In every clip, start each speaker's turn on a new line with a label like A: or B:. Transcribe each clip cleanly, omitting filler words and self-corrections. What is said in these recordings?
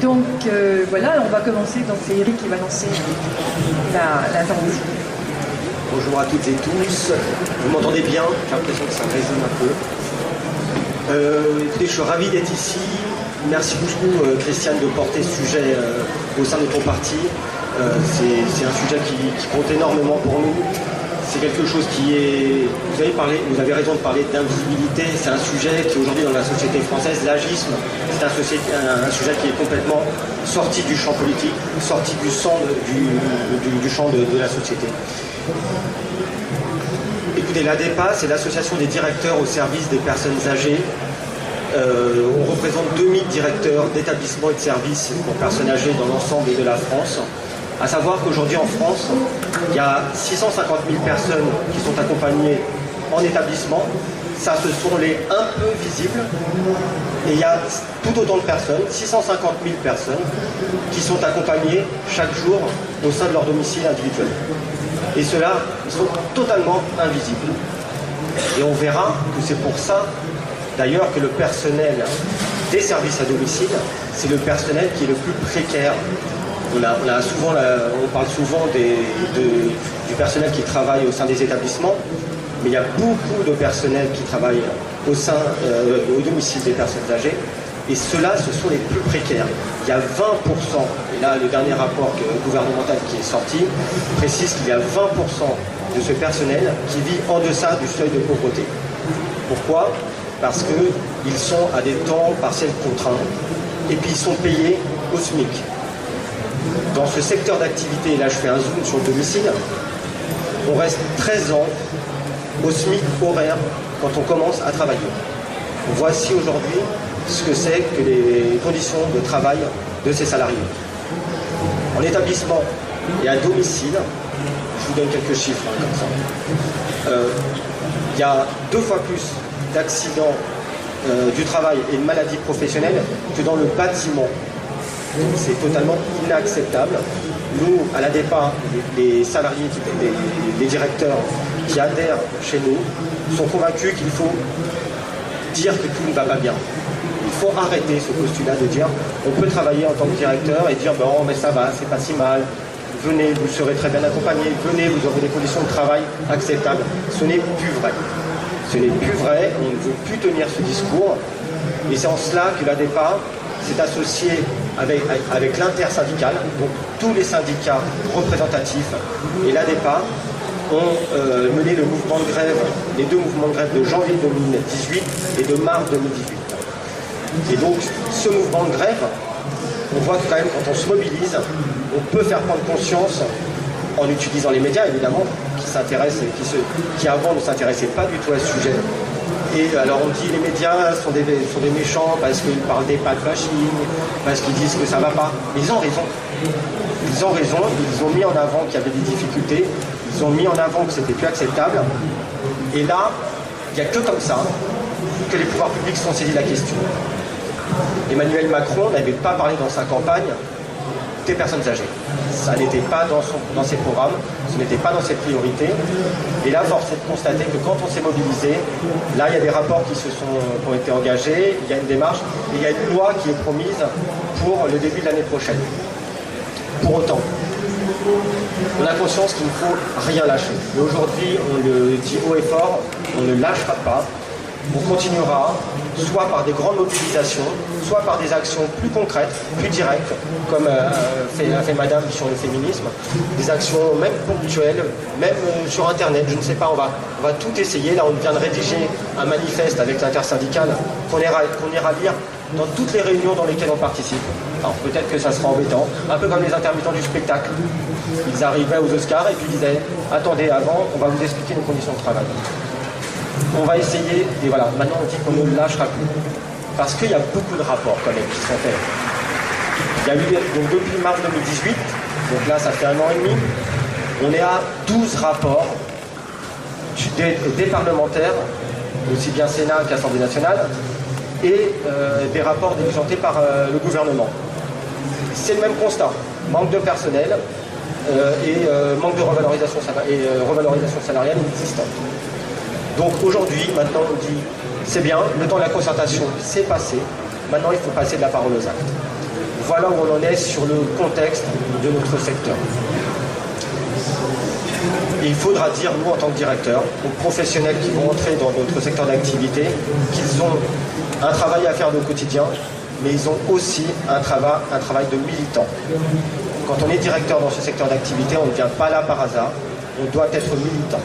A: Donc voilà, on va commencer. Donc c'est Eric qui va lancer l'intervention.
B: Bonjour à toutes et tous. Vous m'entendez bien? J'ai l'impression que ça résonne un peu. Écoutez, je suis ravi d'être ici. Merci beaucoup, Christiane, de porter ce sujet au sein de ton parti. C'est un sujet qui compte énormément pour nous. C'est quelque chose qui est... Vous avez raison de parler d'invisibilité. C'est un sujet qui, aujourd'hui, dans la société française, l'agisme, c'est un sujet qui est complètement sorti du champ politique, sorti du champ de la société. Écoutez, l'ADEPA, c'est l'association des directeurs au service des personnes âgées. On représente 2000 directeurs d'établissements et de services pour personnes âgées dans l'ensemble de la France. À savoir qu'aujourd'hui en France, il y a 650 000 personnes qui sont accompagnées en établissement. Ça, ce sont les un peu visibles. Et il y a tout autant de personnes, 650 000 personnes, qui sont accompagnées chaque jour au sein de leur domicile individuel. Et ceux-là, ils sont totalement invisibles. Et on verra que c'est pour ça, d'ailleurs, que le personnel des services à domicile, c'est le personnel qui est le plus précaire. On parle souvent du personnel qui travaille au sein des établissements, mais il y a beaucoup de personnel qui travaillent au domicile des personnes âgées, et ceux-là, ce sont les plus précaires. Il y a 20%, et là le dernier rapport gouvernemental qui est sorti précise qu'il y a 20% de ce personnel qui vit en deçà du seuil de pauvreté. Pourquoi? Parce qu'ils sont à des temps partiels contraints, et puis ils sont payés au SMIC. Dans ce secteur d'activité, là je fais un zoom sur le domicile, on reste 13 ans au SMIC horaire quand on commence à travailler. Voici aujourd'hui ce que c'est que les conditions de travail de ces salariés. En établissement et à domicile, je vous donne quelques chiffres comme ça, il y a 2 fois plus d'accidents du travail et de maladies professionnelles que dans le bâtiment. C'est totalement inacceptable. Nous, à l'ADEPA, les salariés, les directeurs qui adhèrent chez nous sont convaincus qu'il faut dire que tout ne va pas bien. Il faut arrêter ce postulat de dire on peut travailler en tant que directeur et dire bon mais ça va, c'est pas si mal, venez, vous serez très bien accompagné, venez, vous aurez des conditions de travail acceptables. Ce n'est plus vrai. Ce n'est plus vrai, on ne veut plus tenir ce discours. Et c'est en cela que l'ADEPA s'est associé avec l'intersyndical, donc tous les syndicats représentatifs, et l'ADEPA ont mené le mouvement de grève, les 2 mouvements de grève de janvier 2018 et de mars 2018. Et donc ce mouvement de grève, on voit que quand même quand on se mobilise, on peut faire prendre conscience, en utilisant les médias évidemment, qui avant ne s'intéressaient pas du tout à ce sujet. Et alors on dit les médias sont des méchants parce qu'ils parlent des pas de bashing, parce qu'ils disent que ça va pas. Mais ils ont raison. Ils ont raison, ils ont mis en avant qu'il y avait des difficultés, ils ont mis en avant que c'était plus acceptable. Et là, il n'y a que comme ça que les pouvoirs publics se sont saisis de la question. Emmanuel Macron n'avait pas parlé dans sa campagne des personnes âgées. Ça n'était pas dans ses programmes, ce n'était pas dans ses priorités. Et là, force est de constater que quand on s'est mobilisé, là, il y a des rapports qui ont été engagés, il y a une démarche, et il y a une loi qui est promise pour le début de l'année prochaine. Pour autant, on a conscience qu'il ne faut rien lâcher. Et aujourd'hui, on le dit haut et fort, on ne lâchera pas. On continuera, soit par des grandes mobilisations, soit par des actions plus concrètes, plus directes, comme a fait Madame sur le féminisme, des actions même ponctuelles, même sur Internet, je ne sais pas, on va tout essayer. Là, on vient de rédiger un manifeste avec l'intersyndicale qu'on ira lire dans toutes les réunions dans lesquelles on participe. Alors peut-être que ça sera embêtant, un peu comme les intermittents du spectacle. Ils arrivaient aux Oscars et puis disaient « Attendez, avant, on va vous expliquer nos conditions de travail ». On va essayer, et voilà, maintenant on dit qu'on ne lâchera plus. Parce qu'il y a beaucoup de rapports quand même qui sont faits. Il y a eu, donc depuis mars 2018, donc là ça fait 1 an et demi, on est à 12 rapports des parlementaires, aussi bien Sénat qu'Assemblée nationale, et des rapports diligentés par le gouvernement. C'est le même constat, manque de personnel et manque de revalorisation salariale inexistante. Donc aujourd'hui, maintenant on dit, c'est bien, le temps de la concertation c'est passé, maintenant il faut passer de la parole aux actes. Voilà où on en est sur le contexte de notre secteur. Il faudra dire, nous, en tant que directeurs, aux professionnels qui vont entrer dans notre secteur d'activité, qu'ils ont un travail à faire au quotidien, mais ils ont aussi un travail de militant. Quand on est directeur dans ce secteur d'activité, on ne vient pas là par hasard, on doit être militant.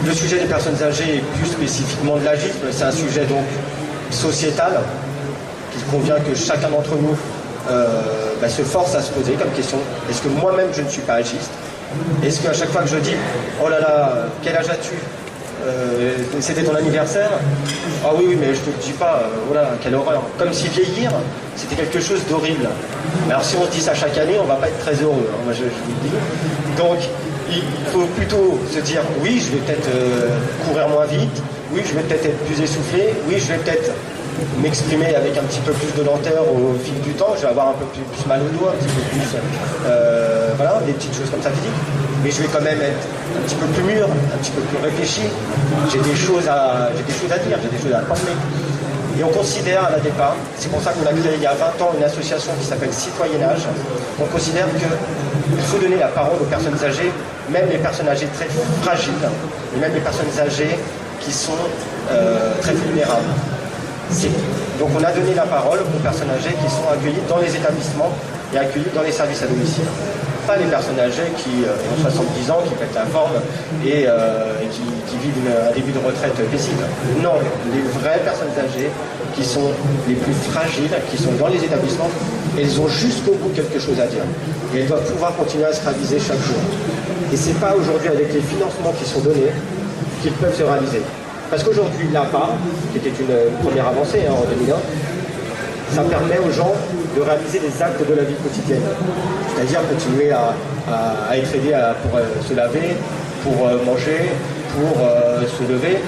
B: Le sujet des personnes âgées et plus spécifiquement de l'agisme, c'est un sujet donc sociétal qu'il convient que chacun d'entre nous se force à se poser comme question. Est-ce que moi-même je ne suis pas agiste? Est-ce qu'à chaque fois que je dis oh là là, quel âge as-tu? C'était ton anniversaire? Ah oui, mais je te le dis pas, voilà, quelle horreur. Comme si vieillir, c'était quelque chose d'horrible. Alors si on se dit ça chaque année, on va pas être très heureux, hein, moi je vous le dis. Donc il faut plutôt se dire oui, je vais peut-être courir moins vite, oui, je vais peut-être être plus essoufflé, oui, je vais peut-être m'exprimer avec un petit peu plus de lenteur au fil du temps, je vais avoir un peu plus mal au dos, un petit peu plus, voilà, des petites choses comme ça physiques, mais je vais quand même être un petit peu plus mûr, un petit peu plus réfléchi, j'ai des choses à dire, j'ai des choses à former. Et on considère à la départ, c'est pour ça qu'on a créé il y a 20 ans une association qui s'appelle Citoyennage, on considère qu'il faut donner la parole aux personnes âgées, même les personnes âgées très fragiles, et même les personnes âgées qui sont très vulnérables. Donc on a donné la parole aux personnes âgées qui sont accueillies dans les établissements et accueillies dans les services à domicile. Pas les personnes âgées qui ont 70 ans, qui pètent la forme et qui vivent un début de retraite paisible. Non, les vraies personnes âgées qui sont les plus fragiles, qui sont dans les établissements, elles ont jusqu'au bout quelque chose à dire. Et elles doivent pouvoir continuer à se réaliser chaque jour. Et c'est pas aujourd'hui avec les financements qui sont donnés qu'ils peuvent se réaliser. Parce qu'aujourd'hui, l'APA, qui était une première avancée en 2001, ça permet aux gens de réaliser des actes de la vie quotidienne. C'est-à-dire continuer à être aidé pour se laver, pour manger, pour se lever.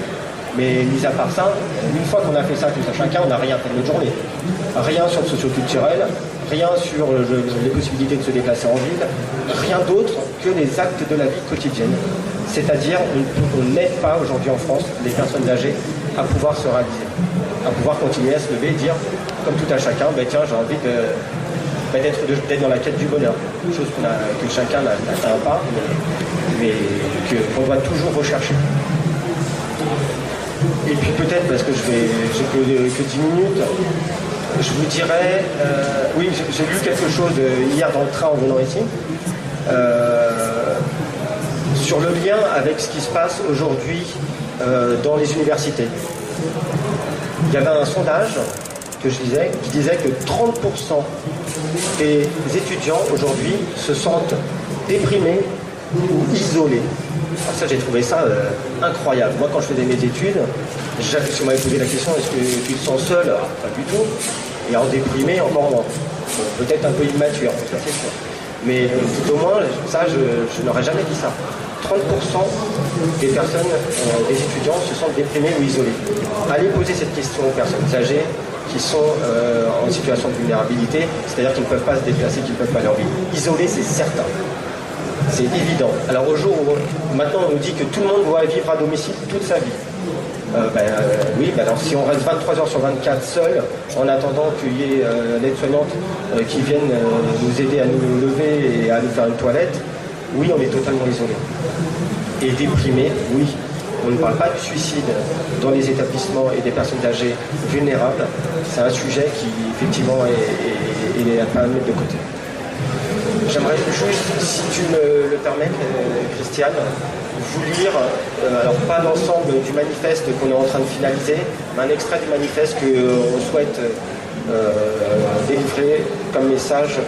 B: Mais mis à part ça, une fois qu'on a fait ça tout à chacun, on n'a rien fait de notre journée. Rien sur le socio-culturel, rien sur les possibilités de se déplacer en ville, rien d'autre que les actes de la vie quotidienne. C'est-à-dire, on n'aide pas aujourd'hui en France les personnes âgées à pouvoir se réaliser, à pouvoir continuer à se lever et dire, comme tout à chacun, tiens, j'ai envie d'être dans la quête du bonheur. Chose que chacun n'atteint pas, mais qu'on doit toujours rechercher. Et puis peut-être, parce que j'ai que 10 minutes, je vous dirais, oui, j'ai lu quelque chose hier dans le train en venant ici, sur le lien avec ce qui se passe aujourd'hui dans les universités. Il y avait un sondage que je lisais qui disait que 30% des étudiants aujourd'hui se sentent déprimés ou isolés. Alors ça, j'ai trouvé ça incroyable. Moi, quand je faisais mes études, si on m'avait posé la question, est-ce que tu te sens seul? Pas du tout. Et en déprimé, encore moins. Peut-être un peu immature, ça c'est sûr. Mais tout au moins, ça, je n'aurais jamais dit ça. 30% des personnes, des étudiants se sentent déprimés ou isolés. Allez poser cette question aux personnes âgées qui sont en situation de vulnérabilité, c'est-à-dire qu'ils ne peuvent pas se déplacer, qu'ils ne peuvent pas leur vivre. Isolés, c'est certain. C'est évident. Alors au jour où maintenant on nous dit que tout le monde doit vivre à domicile toute sa vie. Oui, alors si on reste 23 heures sur 24 seul, en attendant qu'il y ait l'aide-soignante qui vienne nous aider à nous lever et à nous faire une toilette, oui, on est totalement isolé. Et déprimé, oui. On ne parle pas du suicide dans les établissements et des personnes âgées vulnérables. C'est un sujet qui, effectivement, est à pas mettre de côté. J'aimerais juste, si tu me le permets, Christiane, vous lire, alors pas l'ensemble du manifeste qu'on est en train de finaliser, mais un extrait du manifeste qu'on souhaite délivrer comme message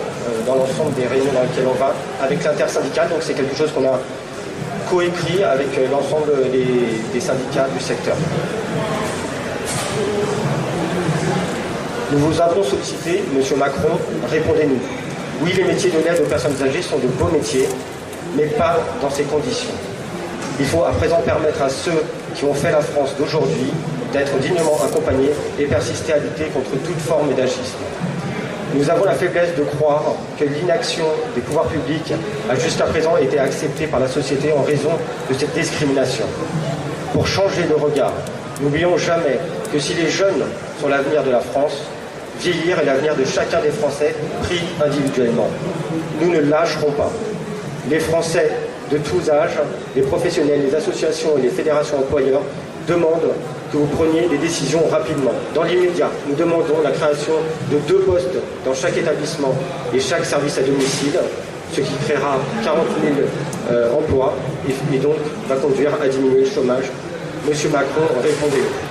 B: dans l'ensemble des réunions dans lesquelles on va, avec l'intersyndicale. Donc c'est quelque chose qu'on a coécrit avec l'ensemble des syndicats du secteur. Nous vous avons sollicité, Monsieur Macron, répondez-nous. Oui, les métiers de l'aide aux personnes âgées sont de beaux métiers, mais pas dans ces conditions. Il faut à présent permettre à ceux qui ont fait la France d'aujourd'hui d'être dignement accompagnés et persister à lutter contre toute forme d'agisme. Nous avons la faiblesse de croire que l'inaction des pouvoirs publics a jusqu'à présent été acceptée par la société en raison de cette discrimination. Pour changer de regard, n'oublions jamais que si les jeunes sont l'avenir de la France, vieillir est l'avenir de chacun des Français pris individuellement. Nous ne lâcherons pas. Les Français de tous âges, les professionnels, les associations et les fédérations employeurs demandent que vous preniez des décisions rapidement. Dans l'immédiat, nous demandons la création de 2 postes dans chaque établissement et chaque service à domicile, ce qui créera 40 000 emplois et donc va conduire à diminuer le chômage. Monsieur Macron, répondez-nous.